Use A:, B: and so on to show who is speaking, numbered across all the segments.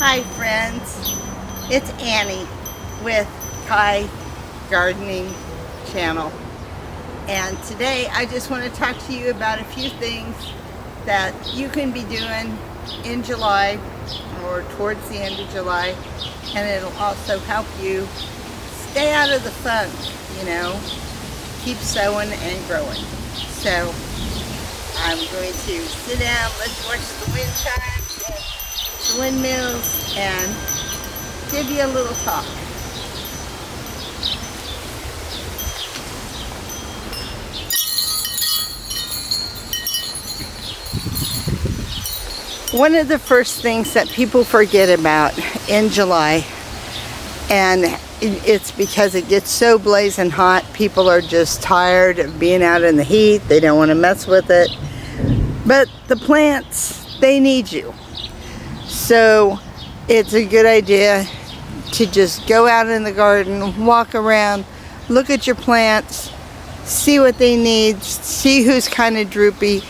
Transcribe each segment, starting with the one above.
A: Hi friends, it's Annie with Kai Gardening Channel, and today I just want to talk to you about a few things that you can be doing in July or towards the end of July, and it'll also help you stay out of the funk, keep sowing and growing. So I'm going to sit down, let's watch the wind chimes and the windmills and give you a little talk. One of the first things that people forget about in July, and it's because it gets so blazing hot, people are just tired of being out in the heat, they don't want to mess with it, but the plants, they need you. So it's a good idea to just go out in the garden, walk around, look at your plants, see what they need, see who's kind of droopy.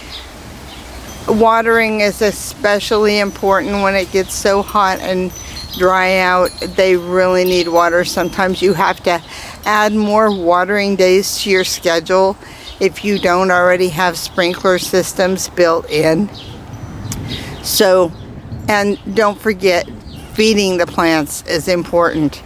A: Watering is especially important when it gets so hot and dry out. They really need water. Sometimes you have to add more watering days to your schedule if you don't already have sprinkler systems built in. So, and don't forget, feeding the plants is important.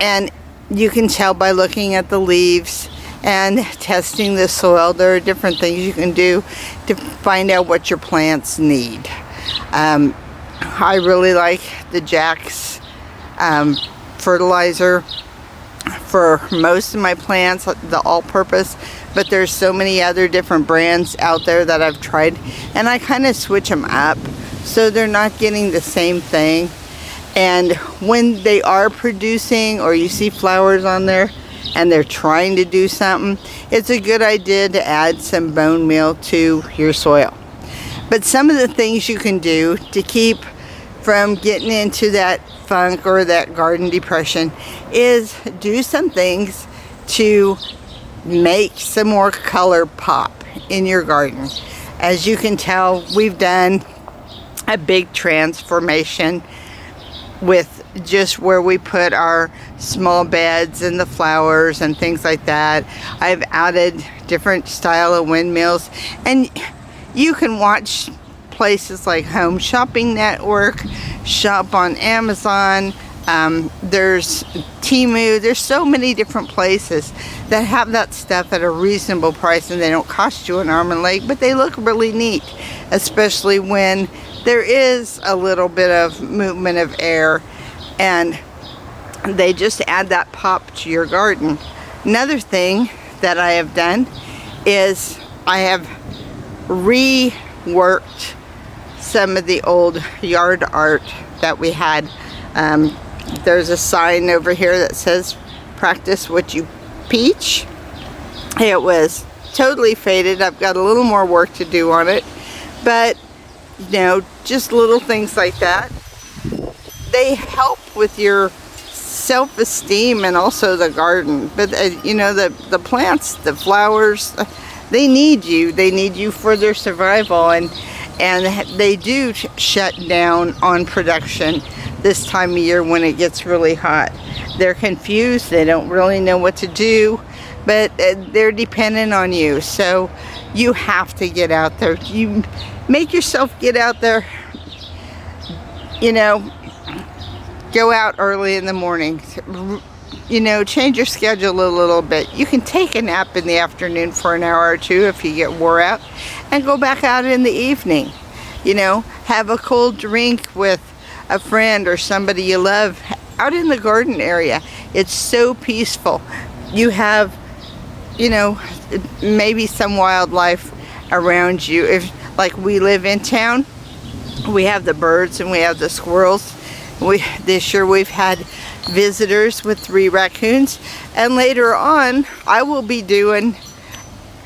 A: And you can tell by looking at the leaves and testing the soil. There are different things you can do to find out what your plants need. I really like the Jack's fertilizer for most of my plants, the all-purpose, but there's so many other different brands out there that I've tried, and I kind of switch them up so they're not getting the same thing. And when they are producing, or you see flowers on there and they're trying to do something, it's a good idea to add some bone meal to your soil. But some of the things you can do to keep from getting into that funk or that garden depression is do some things to make some more color pop in your garden. As you can tell, we've done a big transformation with just where we put our small beds and the flowers and things like that. I've added different style of windmills, and you can watch places like Home Shopping Network, shop on Amazon, there's Temu, there's so many different places that have that stuff at a reasonable price, and they don't cost you an arm and leg, but they look really neat, especially when there is a little bit of movement of air, and they just add that pop to your garden. Another thing that I have done is I have reworked some of the old yard art that we had. There's a sign over here that says practice what you preach. It was totally faded. I've got a little more work to do on it, but just little things like that, they help with your self-esteem and also the garden. But the plants, the flowers, they need you for their survival, and they do shut down on production this time of year when it gets really hot. They're confused, they don't really know what to do, but they're dependent on you. So you have to get out there. You make yourself get out there, go out early in the morning, change your schedule a little bit. You can take a nap in the afternoon for an hour or two if you get wore out, and go back out in the evening. Have a cold drink with a friend or somebody you love out in the garden area. It's so peaceful. You have, maybe some wildlife around you. If, like, we live in town, we have the birds and we have the squirrels. This year we've had visitors with 3 raccoons, and later on I will be doing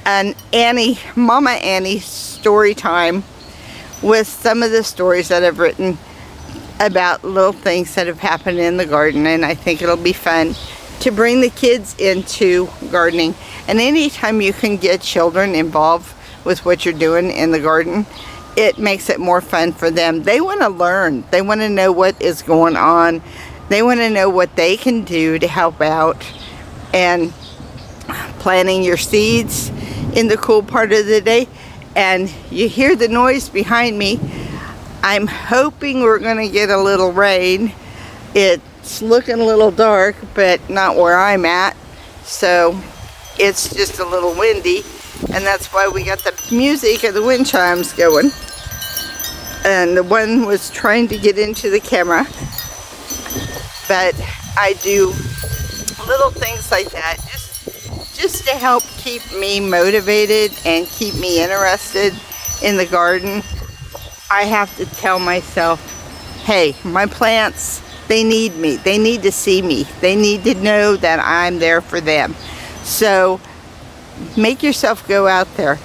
A: an Mama Annie story time with some of the stories that I've written about little things that have happened in the garden, and I think it'll be fun to bring the kids into gardening. And anytime you can get children involved with what you're doing in the garden, it makes it more fun for them. They want to learn. They want to know what is going on. They want to know what they can do to help out. And planting your seeds in the cool part of the day. And you hear the noise behind me. I'm hoping we're going to get a little rain. It's looking a little dark, but not where I'm at. So it's just a little windy. And that's why we got the music of the wind chimes going. And the one was trying to get into the camera. But I do little things like that just to help keep me motivated and keep me interested in the garden. I have to tell myself, hey, my plants, they need me. They need to see me. They need to know that I'm there for them. So make yourself go out there.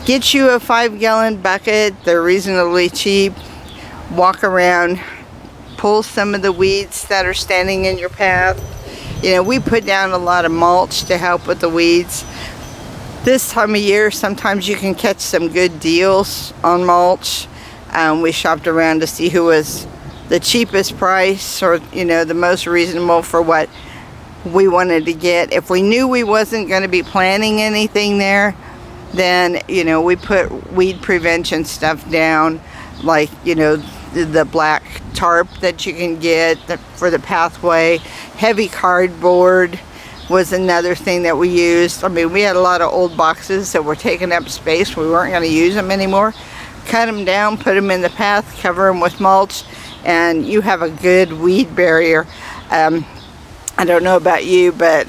A: Get you a 5-gallon bucket. They're reasonably cheap. Walk around. Pull some of the weeds that are standing in your path. You know, we put down a lot of mulch to help with the weeds. This time of year, sometimes you can catch some good deals on mulch. We shopped around to see who was the cheapest price, or, you know, the most reasonable for what we wanted to get. If we knew we wasn't going to be planting anything there, then, you know, we put weed prevention stuff down, like, you know, the black tarp that you can get for the pathway. Heavy cardboard was another thing that we used. I mean, we had a lot of old boxes that were taking up space. We weren't going to use them anymore. Cut them down, put them in the path, cover them with mulch, and you have a good weed barrier. I don't know about you, but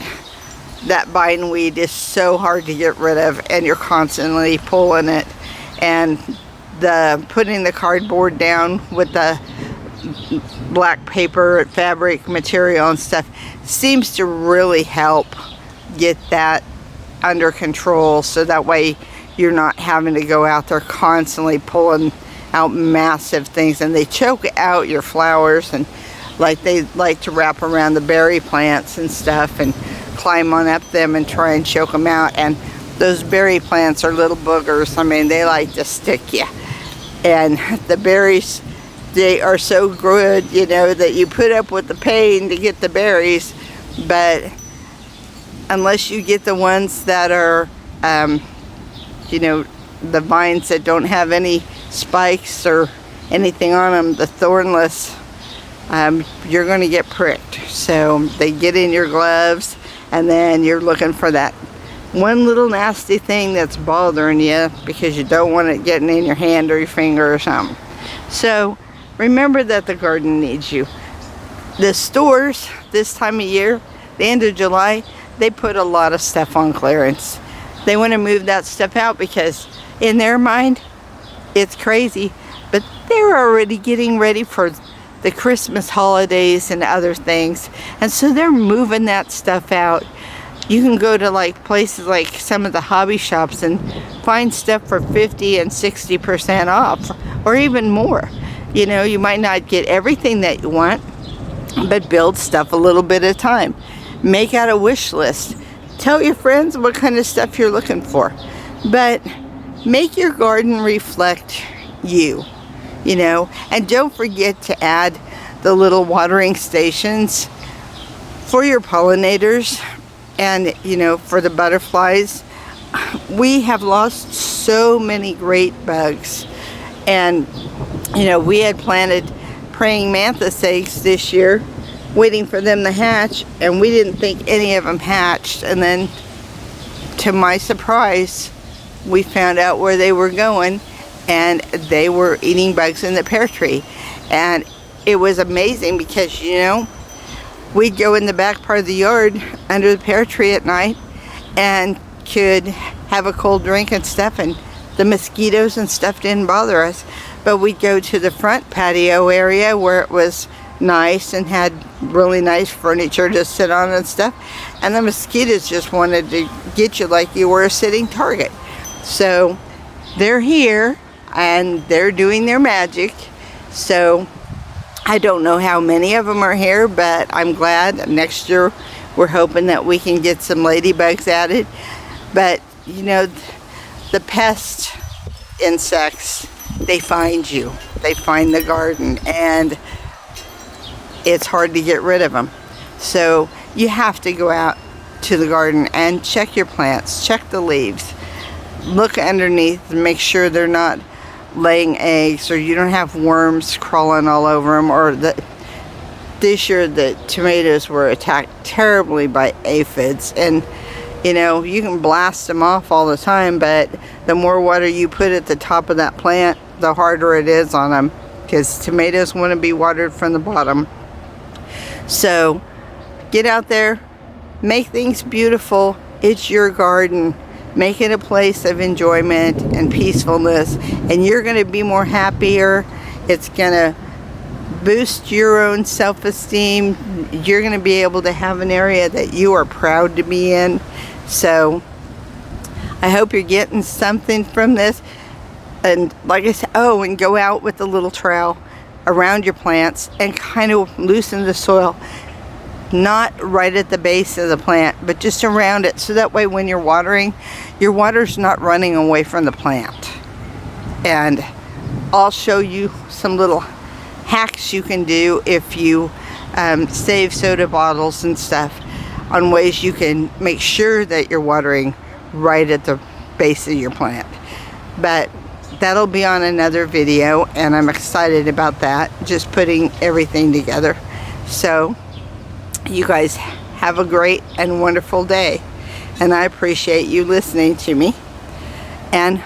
A: that bindweed is so hard to get rid of, and you're constantly pulling it. And putting the cardboard down with the black paper fabric material and stuff seems to really help get that under control, so that way you're not having to go out there constantly pulling out massive things, and they choke out your flowers, and like they like to wrap around the berry plants and stuff and climb on up them and try and choke them out. And those berry plants are little boogers. I mean, they like to stick you. And the berries, they are so good, you know, that you put up with the pain to get the berries. But unless you get the ones that are, you know, the vines that don't have any spikes or anything on them, the thornless, you're going to get pricked. So they get in your gloves, and then you're looking for that one little nasty thing that's bothering you because you don't want it getting in your hand or your finger or something. So remember that the garden needs you. The stores this time of year, the end of July, they put a lot of stuff on clearance. They want to move that stuff out because in their mind it's crazy, but they're already getting ready for the Christmas holidays and other things, and so they're moving that stuff out. You can go to like places like some of the hobby shops and find stuff for 50 and 60% off, or even more. You know, you might not get everything that you want, but build stuff a little bit at a time. Make out a wish list. Tell your friends what kind of stuff you're looking for. But make your garden reflect you, you know, and don't forget to add the little watering stations for your pollinators. And, you know, for the butterflies. We have lost so many great bugs. And, you know, we had planted praying mantis eggs this year, waiting for them to hatch, and we didn't think any of them hatched. And then, to my surprise, we found out where they were going, and they were eating bugs in the pear tree. And it was amazing because, you know, we'd go in the back part of the yard under the pear tree at night and could have a cold drink and stuff, and the mosquitoes and stuff didn't bother us. But we'd go to the front patio area where it was nice and had really nice furniture to sit on and stuff, and the mosquitoes just wanted to get you like you were a sitting target. So they're here and they're doing their magic. So I don't know how many of them are here, but I'm glad. Next year we're hoping that we can get some ladybugs added. But you know, the pest insects, they find you. They find the garden, and it's hard to get rid of them. So you have to go out to the garden and check your plants, check the leaves, look underneath and make sure they're not laying eggs, or you don't have worms crawling all over them. Or this year the tomatoes were attacked terribly by aphids, and you know, you can blast them off all the time, but the more water you put at the top of that plant, the harder it is on them, because tomatoes want to be watered from the bottom. So get out there, make things beautiful. It's your garden. Make it a place of enjoyment and peacefulness, and you're going to be more happier. It's going to boost your own self-esteem. You're going to be able to have an area that you are proud to be in. So I hope you're getting something from this. And like I said, oh, and go out with a little trowel around your plants and kind of loosen the soil. Not right at the base of the plant, but just around it, so that way when you're watering, your water's not running away from the plant. And I'll show you some little hacks you can do if you save soda bottles and stuff, on ways you can make sure that you're watering right at the base of your plant. But that'll be on another video, and I'm excited about that, just putting everything together. So you guys have a great and wonderful day, and I appreciate you listening to me and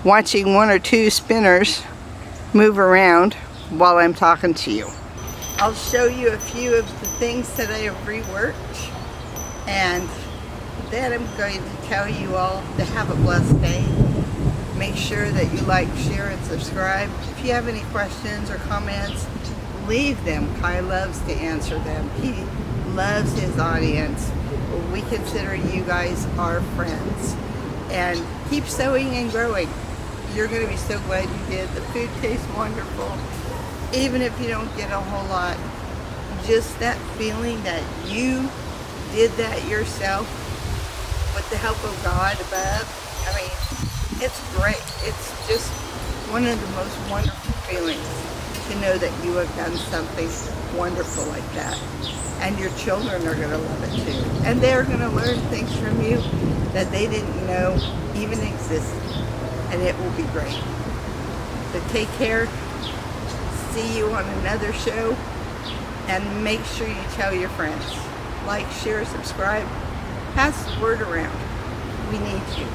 A: watching one or two spinners move around while I'm talking to you. I'll show you a few of the things that I have reworked, and then I'm going to tell you all to have a blessed day. Make sure that you like, share, and subscribe. If you have any questions or comments, leave them. Kai loves to answer them. He loves his audience. We consider you guys our friends. And keep sowing and growing. You're going to be so glad you did. The food tastes wonderful. Even if you don't get a whole lot, just that feeling that you did that yourself with the help of God above. I mean, it's great. It's just one of the most wonderful feelings to know that you have done something wonderful like that. And your children are going to love it too. And they're going to learn things from you that they didn't know even existed. And it will be great. So take care. See you on another show. And make sure you tell your friends. Like, share, subscribe. Pass the word around. We need you.